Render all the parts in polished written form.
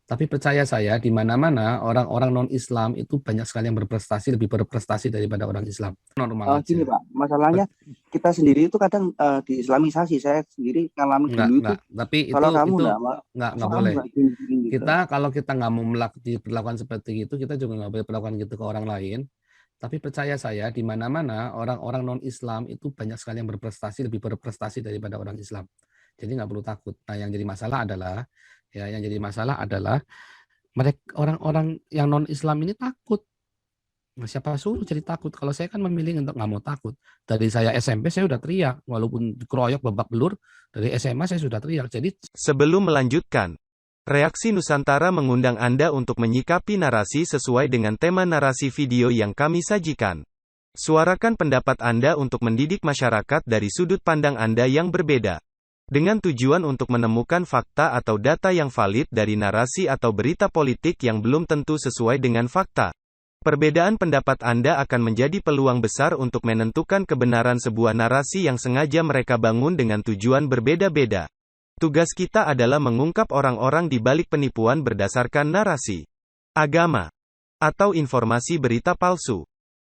Tapi percaya saya, di mana-mana orang-orang non-Islam itu banyak sekali yang berprestasi, lebih berprestasi daripada orang Islam. Normal Gini aja. Pak, masalahnya kita sendiri itu kadang diislamisasi. Saya sendiri ngalami dulu itu, Enggak. Tapi kalau kamu itu enggak, masa nggak kamu boleh. enggak gini gitu. Kita kalau kita nggak mau diperlakukan seperti itu, kita juga nggak boleh perlakukan gitu ke orang lain. Tapi percaya saya, di mana-mana orang-orang non-Islam itu banyak sekali yang berprestasi, lebih berprestasi daripada orang Islam. Jadi nggak perlu takut. Nah, yang jadi masalah adalah mereka orang-orang yang non-Islam ini takut. Nah, siapa suruh jadi takut? Kalau saya kan memilih untuk nggak mau takut. Dari saya SMP saya udah teriak, walaupun dikeroyok babak belur. Dari SMA saya sudah teriak. Jadi Sebelum melanjutkan, Reaksi Nusantara mengundang Anda untuk menyikapi narasi sesuai dengan tema narasi video yang kami sajikan. Suarakan pendapat Anda untuk mendidik masyarakat dari sudut pandang Anda yang berbeda. Dengan tujuan untuk menemukan fakta atau data yang valid dari narasi atau berita politik yang belum tentu sesuai dengan fakta. Perbedaan pendapat Anda akan menjadi peluang besar untuk menentukan kebenaran sebuah narasi yang sengaja mereka bangun dengan tujuan berbeda-beda. Tugas kita adalah mengungkap orang-orang di balik penipuan berdasarkan narasi, agama, atau informasi berita palsu.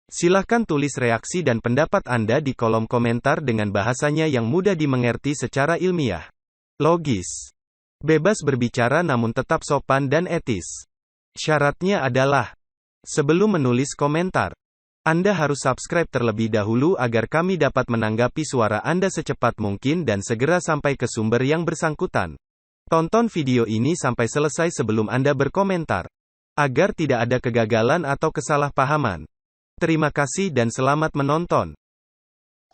Silahkan tulis reaksi dan pendapat Anda di kolom komentar dengan bahasanya yang mudah dimengerti secara ilmiah, logis, bebas berbicara namun tetap sopan dan etis. Syaratnya adalah, sebelum menulis komentar, Anda harus subscribe terlebih dahulu agar kami dapat menanggapi suara Anda secepat mungkin dan segera sampai ke sumber yang bersangkutan. Tonton video ini sampai selesai sebelum Anda berkomentar, agar tidak ada kegagalan atau kesalahpahaman. Terima kasih dan selamat menonton.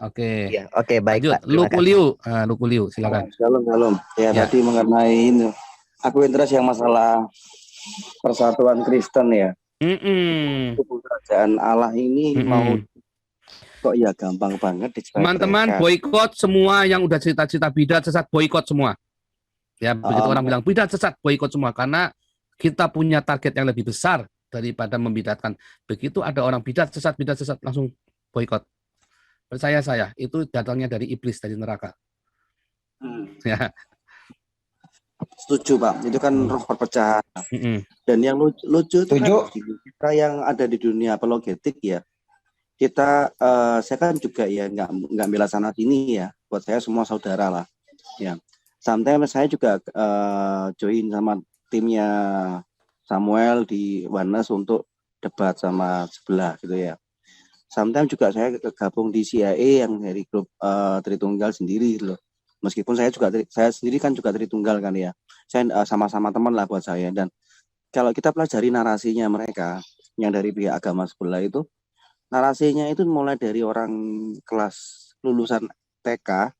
oke, Ya, oke, baik lanjut. Pak. Terima kasih. Luku Liu, silakan. Shalom, shalom. Ya, Ya. tadi mengenai ini, aku interest yang masalah persatuan Kristen ya. Kerajaan Allah ini mau kok ya gampang banget Teman-teman diceraikan. boykot semua yang udah cerita-cerita bidat sesat, boykot semua. Ya, begitu orang bilang bidat sesat, boykot semua, karena kita punya target yang lebih besar daripada membidatkan. Begitu ada orang bidat sesat, langsung boykot. Percaya saya, itu datangnya dari iblis, dari neraka. Ya. Setuju Pak, itu kan roh perpecahan. Dan yang lucu itu kan kita yang ada di dunia apologetik ya. Kita, saya kan juga ya nggak bela sana sini ya. Buat saya semua saudara lah. Ya. Sometimes saya juga join sama timnya Samuel di Wanes untuk debat sama sebelah gitu ya. Sometimes juga saya gabung di CIA yang dari grup Tritunggal sendiri gitu loh. Meskipun saya sendiri kan juga Tritunggal kan ya. Saya sama-sama teman lah buat saya. Dan kalau kita pelajari narasinya mereka yang dari pihak agama sebelah itu, narasinya itu mulai dari orang kelas lulusan TK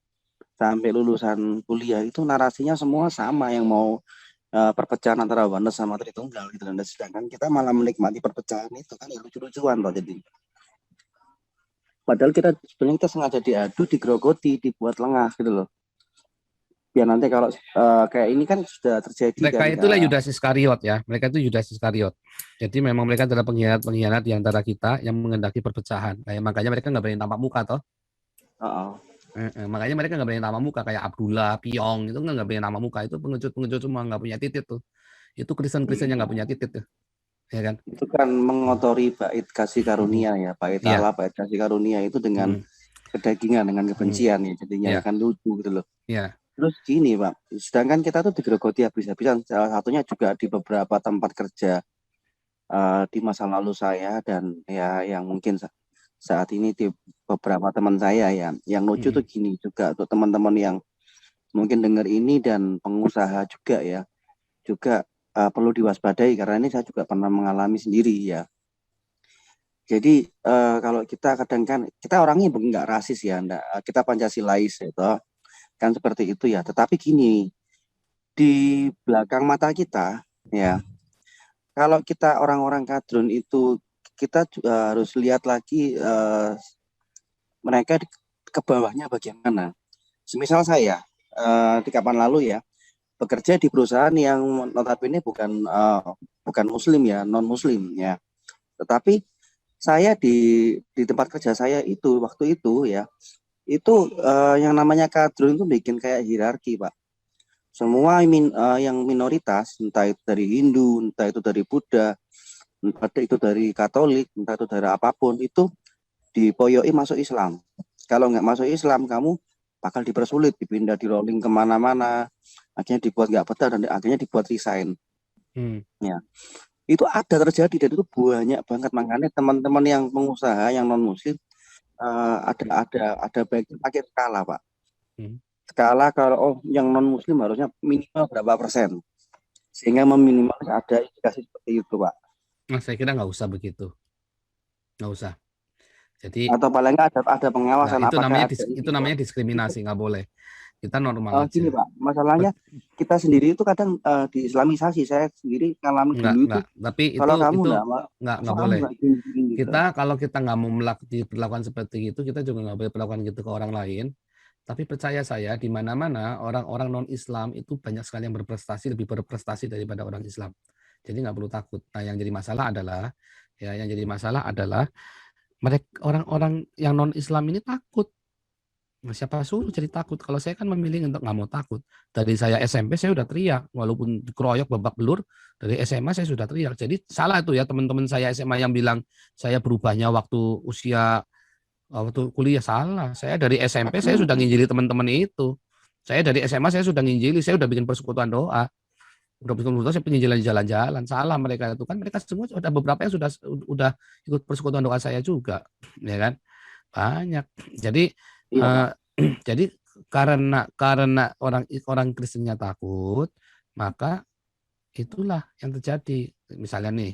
sampai lulusan kuliah itu narasinya semua sama, yang mau perpecahan antara Wanes sama Tritunggal gitu. Dan sedangkan kita malah menikmati perpecahan itu kan ya, lucu-lucuan loh jadi. Padahal sebenarnya kita sengaja diadu, digerogoti, dibuat lengah gitu loh. Biar nanti kalau kayak ini kan sudah terjadi. Mereka itulah Yudas Iskariot ya. Mereka itu Yudas Iskariot. Jadi memang mereka adalah pengkhianat di antara kita yang mengendaki perpecahan. Kayak makanya mereka nggak berani tampak muka toh. Makanya mereka nggak berani tampak muka, kayak Abdullah, Piong itu nggak berani tampak muka. Itu pengecut semua, nggak punya titik tuh. Itu Kristen yang nggak punya titik tuh. Ya kan? Itu kan mengotori bait kasih karunia ya, bait Allah, bait kasih karunia itu dengan kedagingan, dengan kebencian ya, jadinya akan lucu gitu loh. Terus gini Pak, sedangkan kita tuh digerogoti habis-habisan, salah satunya juga di beberapa tempat kerja di masa lalu saya, dan ya yang mungkin saat ini di beberapa teman saya ya. Yang lucu tuh gini juga, untuk teman-teman yang mungkin dengar ini dan pengusaha juga ya, juga perlu diwaspadai, karena ini saya juga pernah mengalami sendiri ya. Jadi kalau kita kadang kan, kita orangnya nggak rasis ya, kita Pancasilais itu kan seperti itu ya. Tetapi gini, di belakang mata kita ya, kalau kita orang-orang kadrun itu, kita juga harus lihat lagi mereka ke bawahnya bagaimana. Semisal saya di kapan lalu ya, bekerja di perusahaan yang notabene bukan muslim ya, non muslim ya. Tetapi saya di tempat kerja saya itu waktu itu ya, itu yang namanya kadrun itu bikin kayak hierarki Pak. semua yang minoritas, entah itu dari Hindu, entah itu dari Buddha, entah itu dari Katolik, entah itu dari apapun, itu dipoyoi masuk Islam. Kalau nggak masuk Islam, kamu bakal dipersulit, dipindah, di rolling kemana-mana, akhirnya dibuat nggak betah dan akhirnya dibuat resign. Ya, itu ada terjadi dan itu banyak banget. Makanya teman-teman yang pengusaha yang non Muslim ada baiknya pakai skala, Pak. Skala kalau yang non Muslim harusnya minimal berapa persen, sehingga meminimalis ada indikasi seperti itu, Pak. Nah, saya kira nggak usah begitu, nggak usah. Jadi atau paling nggak ada pengawasan. Nah, itu namanya diskriminasi, nggak boleh. Kita normal aja. Gini Pak, masalahnya kita sendiri itu kadang diislamisasi. Saya sendiri ngalamin dulu itu. Tapi kalau itu kamu nggak boleh. Kita kalau kita nggak mau diperlakukan seperti itu, kita juga nggak boleh perlakukan gitu ke orang lain. Tapi percaya saya, di mana-mana orang-orang non-Islam itu banyak sekali yang berprestasi, lebih berprestasi daripada orang Islam. Jadi nggak perlu takut. Nah, yang jadi masalah adalah mereka orang-orang yang non-Islam ini takut. Nah, siapa suruh jadi takut? Kalau saya kan memilih untuk nggak mau takut. Dari saya SMP saya udah teriak, walaupun dikeroyok babak belur. Dari SMA saya sudah teriak. Jadi salah itu ya teman-teman saya SMA yang bilang saya berubahnya waktu kuliah. Salah. Saya dari SMP saya sudah nginjili teman-teman itu. Saya dari SMA saya sudah nginjili, saya udah bikin persekutuan doa. Udah bikin persekutuan, saya penginjilan jalan-jalan. Salah mereka itu kan, mereka semua ada beberapa yang sudah ikut persekutuan doa saya juga, ya kan? Banyak. Jadi jadi karena orang Kristennya takut, maka itulah yang terjadi. Misalnya nih,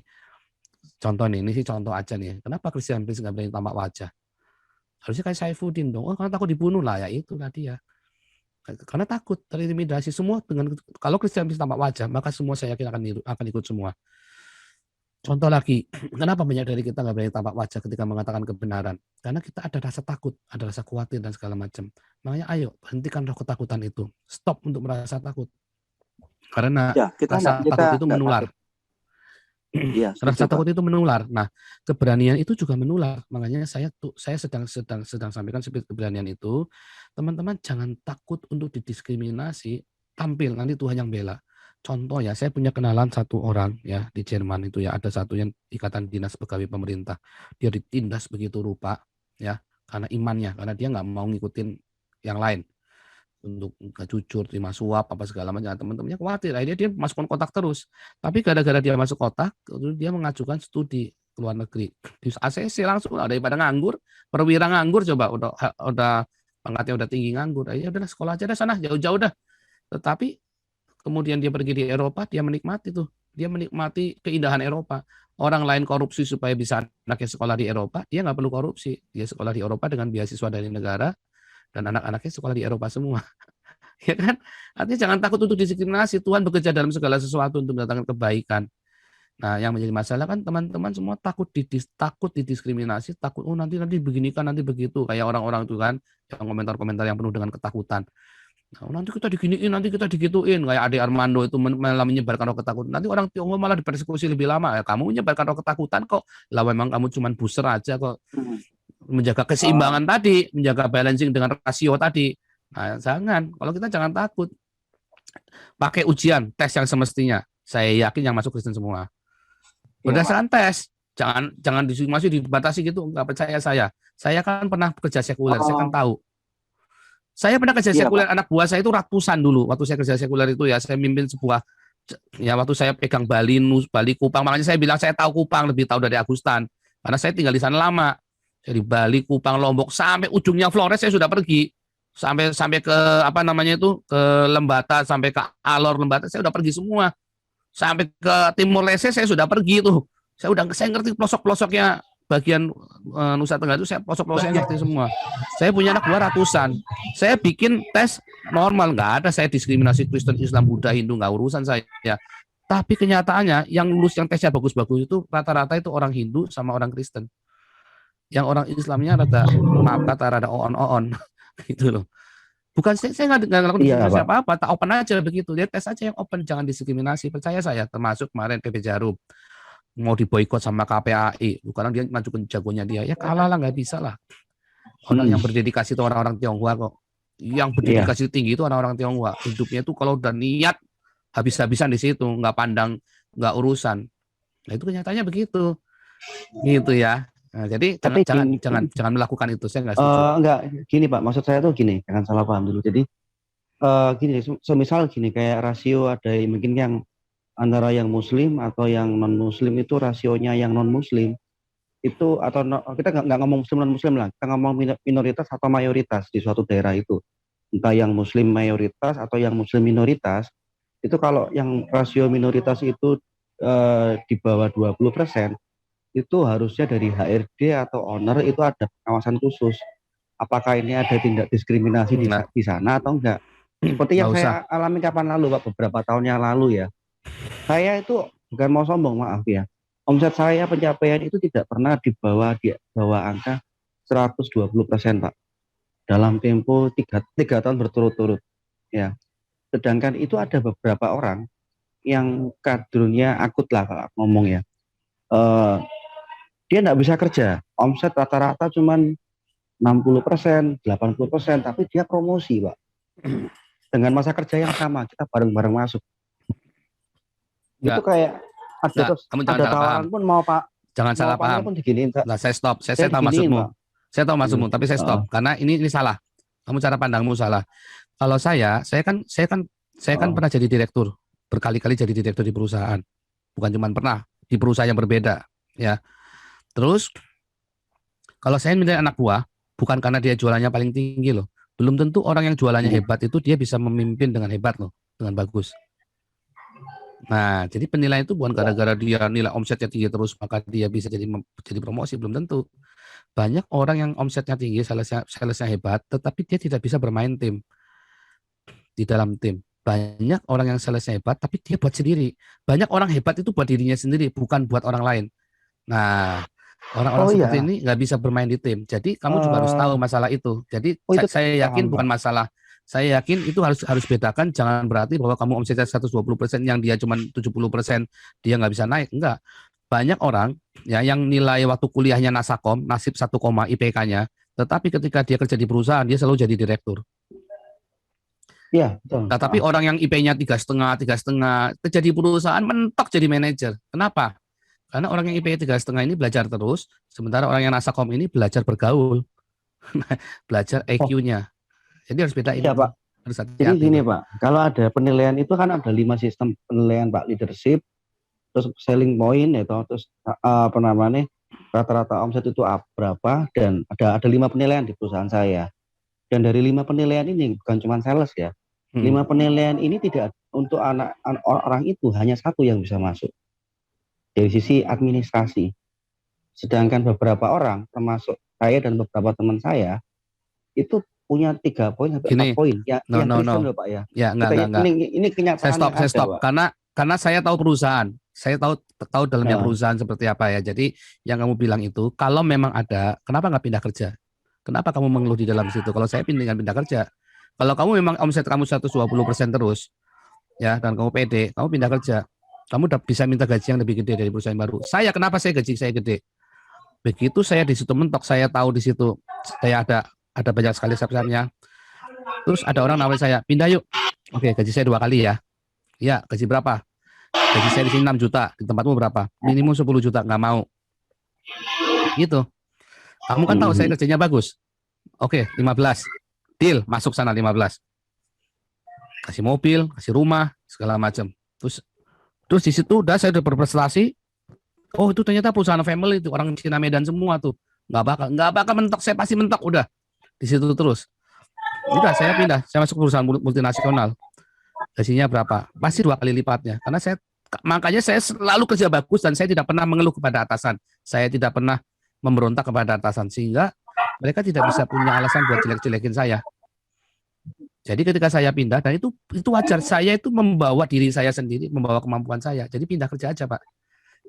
contoh nih, ini sih contoh aja nih. Kenapa Kristen nggak berani tampak wajah? Harusnya kayak Saifuddin dong. Oh, karena takut dibunuh lah, ya itulah dia. Karena takut terintimidasi semua dengan kalau Kristen bisa tampak wajah, maka semua saya yakin akan ikut semua. Contoh lagi, kenapa banyak dari kita nggak berani tampak wajah ketika mengatakan kebenaran? Karena kita ada rasa takut, ada rasa khawatir dan segala macam. Makanya ayo hentikan roh ketakutan itu. Stop untuk merasa takut. Karena rasa takut itu menular. Rasa takut itu menular. Nah, keberanian itu juga menular. Makanya saya sedang sampaikan seperti keberanian itu. Teman-teman jangan takut untuk didiskriminasi. Tampil, nanti Tuhan yang bela. Contoh ya, saya punya kenalan satu orang ya di Jerman itu ya, ada satu yang ikatan dinas pegawai pemerintah. Dia ditindas begitu rupa ya, karena imannya, karena dia nggak mau ngikutin yang lain untuk nggak jujur, terima suap apa segala macam. Teman-temannya khawatir, akhirnya dia masukkan kotak terus. Tapi gara-gara dia masuk kotak, dia mengajukan studi ke luar negeri di ACC langsung. Daripada nganggur, perwira nganggur coba udah pangkatnya udah tinggi nganggur. Ya udahlah sekolah aja dah sana jauh-jauh dah. Tetapi kemudian dia pergi di Eropa, dia menikmati tuh. Dia menikmati keindahan Eropa. Orang lain korupsi supaya bisa anaknya sekolah di Eropa, dia nggak perlu korupsi. Dia sekolah di Eropa dengan beasiswa dari negara, dan anak-anaknya sekolah di Eropa semua. Ya kan? Artinya jangan takut untuk diskriminasi. Tuhan bekerja dalam segala sesuatu untuk mendatangkan kebaikan. Nah, yang menjadi masalah kan teman-teman semua takut didiskriminasi, takut nanti beginikan, nanti begitu. Kayak orang-orang itu kan, yang komentar-komentar yang penuh dengan ketakutan. Nah, nanti kita diginiin, nanti kita digituin. Kayak Ade Armando itu malah menyebarkan roh ketakutan. Nanti orang Tionghoa malah dipersekusi lebih lama. Ya, kamu menyebarkan roh ketakutan kok. Lah memang kamu cuma booster aja kok. Menjaga keseimbangan tadi, menjaga balancing dengan rasio tadi. Nah, kalau kita jangan takut. Pakai ujian, tes yang semestinya. Saya yakin yang masuk Kristen semua. Berdasarkan tes. Jangan masih dibatasi gitu, nggak percaya saya. Saya kan pernah kerja sekuler, saya kan tahu. Saya pernah kerja sekuler, anak buah saya itu ratusan dulu. Waktu saya kerja sekuler itu ya, saya mimpin sebuah, ya waktu saya pegang Bali Kupang. Makanya saya bilang saya tahu Kupang, lebih tahu dari Agustan. Karena saya tinggal di sana lama. Jadi Bali, Kupang, Lombok, sampai ujungnya Flores saya sudah pergi. Sampai ke ke Lembata, sampai ke Alor Lembata, saya sudah pergi semua. Sampai ke Timur Leste saya sudah pergi tuh. Saya ngerti pelosok-pelosoknya. Bagian Nusa Tenggara itu saya pelosok-pelosoknya ngerti semua. Saya punya anak buah ratusan. Saya bikin tes normal, nggak ada saya diskriminasi Kristen, Islam, Buddha, Hindu, nggak urusan saya. Tapi kenyataannya yang lulus yang tesnya bagus-bagus itu rata-rata itu orang Hindu sama orang Kristen. Yang orang Islamnya rada on gitu loh. Bukan saya nggak ngelakuin diskriminasi apa-apa, tak open aja begitu. Dia tes aja yang open, jangan diskriminasi. Percaya saya, termasuk kemarin PP Jarum mau diboikot sama KPAI, karena dia ngajukan jagonya dia, ya kalah lah, nggak bisa lah. Orang yang berdedikasi itu orang-orang Tionghoa kok. Yang berdedikasi tinggi itu orang-orang Tionghoa. Hidupnya itu kalau udah niat habis-habisan di situ, nggak pandang, nggak urusan. Nah itu kenyataannya begitu, gitu ya. Nah, jadi Tapi jangan melakukan itu. Saya nggak setuju. Enggak, gini Pak, maksud saya tuh gini, jangan salah paham dulu. Jadi gini, semisal gini kayak rasio ada mungkin yang antara yang Muslim atau yang non Muslim itu rasionya yang non Muslim itu atau kita nggak ngomong Muslim non Muslim lah, kita ngomong minoritas atau mayoritas di suatu daerah itu, entah yang Muslim mayoritas atau yang Muslim minoritas, itu kalau yang rasio minoritas itu di bawah 20%, itu harusnya dari HRD atau owner itu ada pengawasan khusus. Apakah ini ada tindak diskriminasi di sana atau enggak? Seperti yang saya alami kapan lalu Pak, beberapa tahun yang lalu ya. Saya itu bukan mau sombong, maaf ya. Omset saya pencapaian itu tidak pernah di bawah angka 120% Pak. Dalam tempo 3 tahun berturut-turut. Ya. Sedangkan itu ada beberapa orang yang kadernya akut lah kalau ngomong ya. Dia nggak bisa kerja. Omset rata-rata cuman 60%, 80%, tapi dia promosi Pak. Dengan masa kerja yang sama, kita bareng-bareng masuk. Itu kayak ada tawaran pun mau Pak. Jangan salah paham. Nah, saya stop. Saya tahu maksudmu. Saya tahu maksudmu, tapi saya stop karena ini salah. Kamu cara pandangmu salah. Kalau saya kan pernah jadi direktur, berkali-kali jadi direktur di perusahaan. Bukan cuma pernah, di perusahaan yang berbeda, ya. Terus kalau saya milih anak buah, bukan karena dia jualannya paling tinggi loh. Belum tentu orang yang jualannya hebat itu dia bisa memimpin dengan hebat loh, dengan bagus. Nah, jadi penilaian itu bukan gara-gara dia nilai omsetnya tinggi terus maka dia bisa jadi promosi, belum tentu. Banyak orang yang omsetnya tinggi, salesnya hebat, tetapi dia tidak bisa bermain tim di dalam tim. Banyak orang yang salesnya hebat, tapi dia buat sendiri. Banyak orang hebat itu buat dirinya sendiri, bukan buat orang lain. Nah, orang-orang seperti ini nggak bisa bermain di tim. Jadi kamu juga harus tahu masalah itu. Jadi saya yakin bukan masalah. Saya yakin itu harus bedakan. Jangan berarti bahwa kamu omsetnya 120% yang dia cuma 70% dia nggak bisa naik. Enggak. Banyak orang ya yang nilai waktu kuliahnya Nasakom, nasib 1, IPK-nya, tetapi ketika dia kerja di perusahaan dia selalu jadi direktur. Iya, betul. Nah, tapi orang yang IP-nya 3,5 kerja di perusahaan mentok jadi manajer. Kenapa? Karena orang yang IP 3,5 ini belajar terus, sementara orang yang Nasakom ini belajar bergaul, belajar EQ-nya. Jadi harus bedain. Iya Pak. Jadi gini Pak, kalau ada penilaian itu kan ada 5 sistem penilaian Pak, leadership, terus selling point, terus rata-rata omset itu berapa, dan ada 5 penilaian di perusahaan saya. Dan dari 5 penilaian ini bukan cuma sales ya, 5 penilaian ini tidak untuk orang itu hanya 1 yang bisa masuk. Dari sisi administrasi. Sedangkan beberapa orang, termasuk saya dan beberapa teman saya, itu punya 3 poin sampai 4 poin. Ya, no. Loh, Pak ya. Ya, enggak. Ini kenyataan. Saya stop. Karena saya tahu perusahaan. Saya tahu dalamnya perusahaan seperti apa ya. Jadi yang kamu bilang itu, kalau memang ada, kenapa nggak pindah kerja? Kenapa kamu mengeluh di dalam situ? Kalau saya pindah kerja. Kalau kamu memang omset kamu 120% terus, ya, dan kamu pede, kamu pindah kerja. Kamu udah bisa minta gaji yang lebih gede dari perusahaan baru. Kenapa gaji saya gede? Begitu saya di situ mentok, saya tahu di situ saya ada banyak sekali subscribe-nya. Terus ada orang nawarin saya, pindah yuk. Oke, gaji saya 2 kali ya. Ya, gaji berapa? Gaji saya di sini 6 juta, di tempatmu berapa? Minimum 10 juta, nggak mau. Gitu. Kamu kan tahu saya kerjanya bagus. Oke, 15. Deal, masuk sana 15. Kasih mobil, kasih rumah, segala macam. Terus di situ saya udah berprestasi. Oh, itu ternyata perusahaan family itu, orang Cina Medan semua tuh. Nggak bakal mentok, saya pasti mentok udah. Di situ terus. Udah saya pindah, saya masuk perusahaan multinasional. Gajinya berapa? Pasti 2 kali lipatnya. Makanya saya selalu kerja bagus dan saya tidak pernah mengeluh kepada atasan. Saya tidak pernah memberontak kepada atasan sehingga mereka tidak bisa punya alasan buat jelek-jelekin saya. Jadi ketika saya pindah, dan itu wajar, saya itu membawa diri saya sendiri, membawa kemampuan saya. Jadi pindah kerja aja Pak.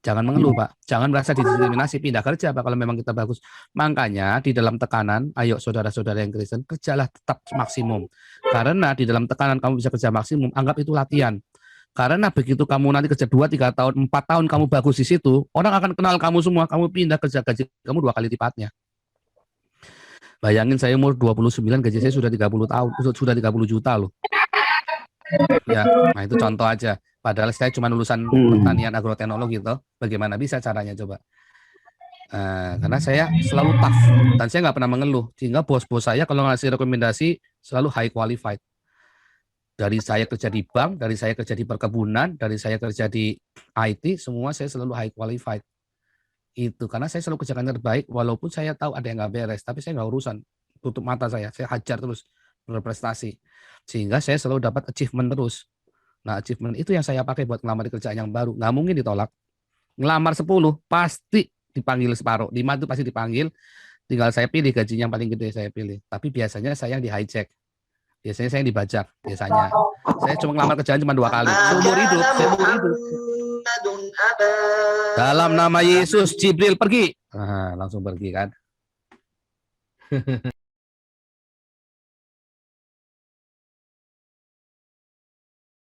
Jangan mengeluh Pak, jangan merasa didiskriminasi, pindah kerja Pak kalau memang kita bagus. Makanya di dalam tekanan, ayo saudara-saudara yang Kristen, kerjalah tetap maksimum. Karena di dalam tekanan kamu bisa kerja maksimum, anggap itu latihan. Karena begitu kamu nanti kerja 2, 3 tahun, 4 tahun kamu bagus di situ, orang akan kenal kamu semua, kamu pindah kerja gaji kamu 2 kali lipatnya. Bayangin saya umur 29, gaji saya sudah 30 tahun, sudah 30 juta loh. Ya, nah itu contoh aja. Padahal saya cuma lulusan pertanian agroteknologi gitu. Bagaimana bisa caranya coba? Karena saya selalu tough dan saya nggak pernah mengeluh. Sehingga bos-bos saya kalau ngasih rekomendasi selalu high qualified. Dari saya kerja di bank, dari saya kerja di perkebunan, dari saya kerja di IT, semua saya selalu high qualified. Itu karena saya selalu kerjakan terbaik, walaupun saya tahu ada yang nggak beres, tapi saya nggak urusan, tutup mata saya hajar terus berprestasi, sehingga saya selalu dapat achievement terus. Nah, achievement itu yang saya pakai buat ngelamar kerjaan yang baru, nggak mungkin ditolak. Ngelamar 10, pasti dipanggil separuh, 5 itu pasti dipanggil, tinggal saya pilih gajinya yang paling gede saya pilih. Tapi biasanya saya yang di hijack, biasanya saya yang dibajak, biasanya. Saya cuma ngelamar kerjaan cuma 2 kali, seumur hidup. Dalam nama Yesus, Jibril pergi. Langsung pergi kan.